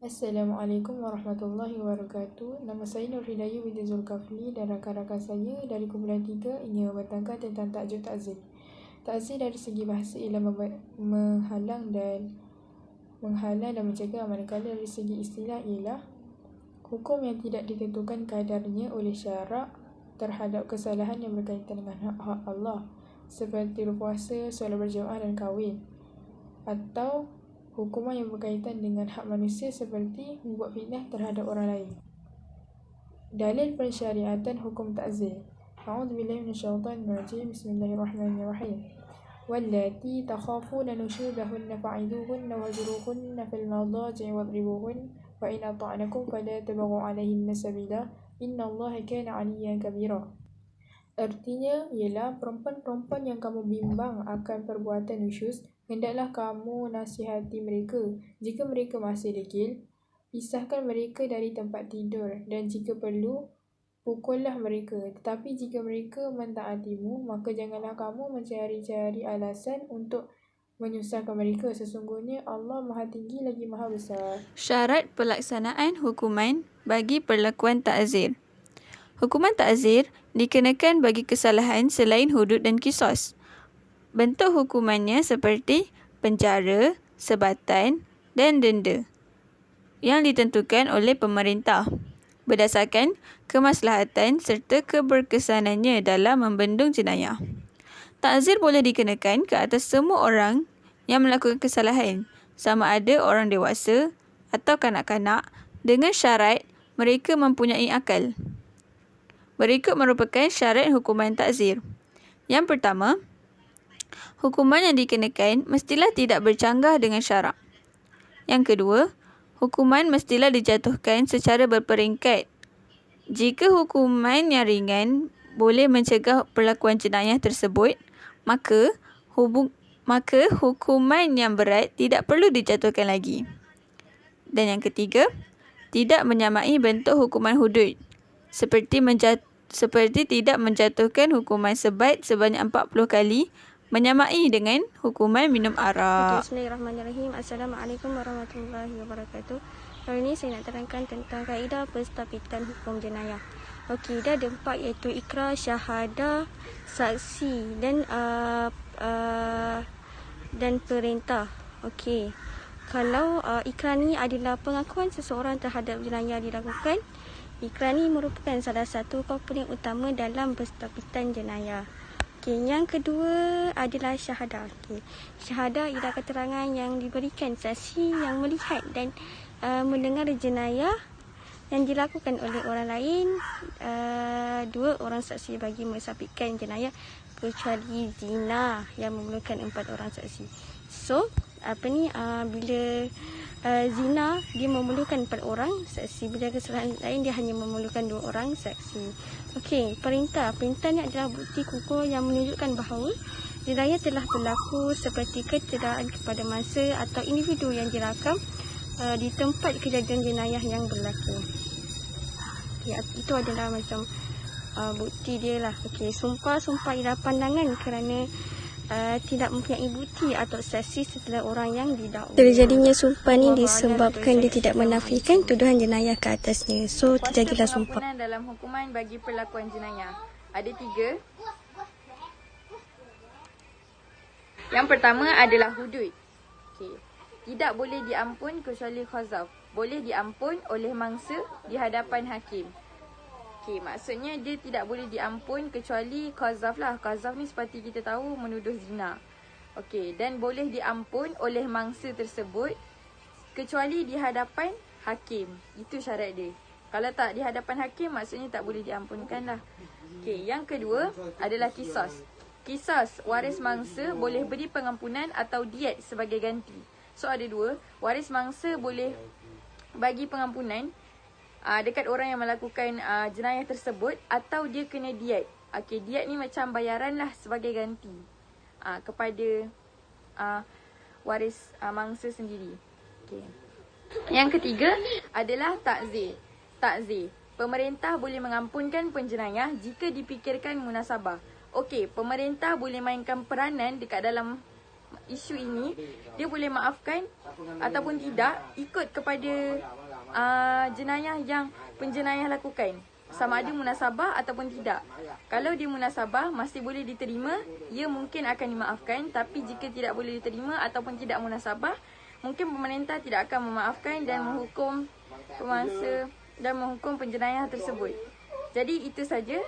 Assalamualaikum warahmatullahi wabarakatuh. Nama saya Nur Hidayah binti Zulkafli dan rakan-rakan saya dari kumpulan 3 ingin membentangkan tentang tajuk ta'zir. Ta'zir dari segi bahasa ialah menghalang dan mencegah, manakala dari segi istilah ialah hukum yang tidak ditentukan kadarnya oleh syarak terhadap kesalahan yang berkaitan dengan hak-hak Allah seperti berpuasa, solat berjamaah dan kahwin, atau hukuman yang berkaitan dengan hak manusia seperti membuat fitnah terhadap orang lain. Dalil pensyariatan hukum ta'zir. A'udzubillahi minasyaitonirrajim. Bismillahirrahmanirrahim. Wallati takhafuna nusyuzahunna fa'iduhunna wahjuruhunna fil madaji'i wadribuhunna fa in ata'nakum fala tabghu 'alaihinna sabila innallaha kana 'aliyyan kabira. Artinya ialah perempuan-perempuan yang kamu bimbang akan perbuatan nusyuz, hendaklah kamu nasihati mereka. Jika mereka masih degil, pisahkan mereka dari tempat tidur, dan jika perlu, pukullah mereka. Tetapi jika mereka mentaatimu, maka janganlah kamu mencari-cari alasan untuk menyusahkan mereka. Sesungguhnya Allah Maha Tinggi lagi Maha Besar. Syarat pelaksanaan hukuman bagi perlakuan ta'zir. Hukuman ta'zir dikenakan bagi kesalahan selain hudud dan qisas. Bentuk hukumannya seperti penjara, sebatan dan denda yang ditentukan oleh pemerintah berdasarkan kemaslahatan serta keberkesanannya dalam membendung jenayah. Ta'zir boleh dikenakan ke atas semua orang yang melakukan kesalahan, sama ada orang dewasa atau kanak-kanak, dengan syarat mereka mempunyai akal. Berikut merupakan syarat hukuman ta'zir. Yang pertama, hukuman yang dikenakan mestilah tidak bercanggah dengan syarak. Yang kedua, hukuman mestilah dijatuhkan secara berperingkat. Jika hukuman yang ringan boleh mencegah perlakuan jenayah tersebut, maka hukuman yang berat tidak perlu dijatuhkan lagi. Dan yang ketiga, tidak menyamai bentuk hukuman hudud, seperti tidak menjatuhkan hukuman sebat sebanyak 40 kali, menyamai dengan hukuman minum arak. Bismillahirrahmanirrahim. Assalamualaikum warahmatullahi wabarakatuh. Hari ini saya nak terangkan tentang kaedah penstabitan hukum jenayah. Okey, dah ada 4 iaitu ikrar, syahadah, saksi dan perintah. Okey. Kalau ikrar ni adalah pengakuan seseorang terhadap jenayah dilakukan, ikrar ni merupakan salah satu komponen utama dalam penstabitan jenayah. Okey, yang kedua adalah syahadah. Okey. Syahadah ialah keterangan yang diberikan saksi yang melihat dan mendengar jenayah yang dilakukan oleh orang lain. 2 orang saksi bagi mensabitkan jenayah, kecuali zina yang memerlukan 4 orang saksi. So, bila zina dia memerlukan 4 orang saksi, bila kesalahan lain dia hanya memerlukan 2 orang saksi. Okey, perintah ni adalah bukti kukuh yang menunjukkan bahawa jenayah telah berlaku, seperti kecederaan kepada mangsa atau individu yang dirakam di tempat kejadian jenayah yang berlaku. Okay, itu adalah macam bukti dia lah. Okey, sumpah ialah pandangan kerana tidak mempunyai bukti atau saksi setelah orang yang didakwa. Terjadinya sumpah ni disebabkan dia tidak menafikan tuduhan jenayah ke atasnya. So, terjadilah sumpah. Dalam hukuman bagi perlakuan jenayah ada 3. Yang pertama adalah hudud. Okey. Tidak boleh diampun kecuali khazaf. Boleh diampun oleh mangsa di hadapan hakim. Okey, maksudnya dia tidak boleh diampun kecuali qazaf lah. Qazaf ni seperti kita tahu menuduh zina. Okey, dan boleh diampun oleh mangsa tersebut kecuali di hadapan hakim. Itu syarat dia. Kalau tak di hadapan hakim, maksudnya tak boleh diampunkan lah. Okey, yang kedua adalah qisas. Qisas, waris mangsa boleh beri pengampunan atau diet sebagai ganti. So ada 2, waris mangsa boleh bagi pengampunan dekat orang yang melakukan jenayah tersebut, atau dia kena diet. Okey, diet ni macam bayaran lah sebagai ganti kepada waris mangsa sendiri. Okey. Yang ketiga adalah ta'zir. Ta'zir, pemerintah boleh mengampunkan penjenayah jika dipikirkan munasabah. Okey, pemerintah boleh mainkan peranan dekat dalam isu ini, dia boleh maafkan ataupun tidak ikut kepada jenayah yang penjenayah lakukan. Sama ada munasabah ataupun tidak. Kalau dia munasabah masih boleh diterima, ia mungkin akan dimaafkan. Tapi jika tidak boleh diterima ataupun tidak munasabah, mungkin pemerintah tidak akan memaafkan dan menghukum pemangsa dan menghukum penjenayah tersebut. Jadi itu saja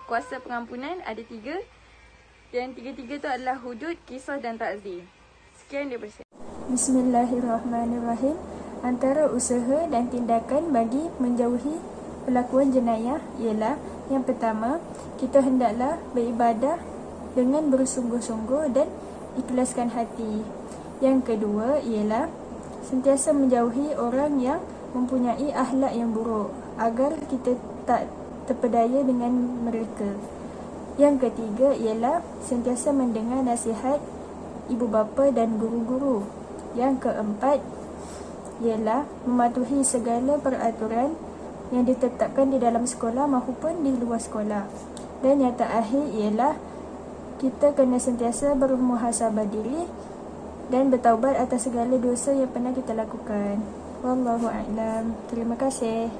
kuasa pengampunan ada 3. Dan 3-3 itu adalah hudud, qisas dan ta'zir. Sekian daripada saya. Bismillahirrahmanirrahim. Antara usaha dan tindakan bagi menjauhi pelakuan jenayah ialah yang pertama, kita hendaklah beribadah dengan bersungguh-sungguh dan ikhlaskan hati. Yang kedua ialah sentiasa menjauhi orang yang mempunyai akhlak yang buruk agar kita tak terpedaya dengan mereka. Yang ketiga ialah sentiasa mendengar nasihat ibu bapa dan guru-guru. Yang keempat ialah mematuhi segala peraturan yang ditetapkan di dalam sekolah maupun di luar sekolah. Dan yang terakhir ialah kita kena sentiasa bermuhasabah diri dan bertaubat atas segala dosa yang pernah kita lakukan. Wallahu a'lam. Terima kasih.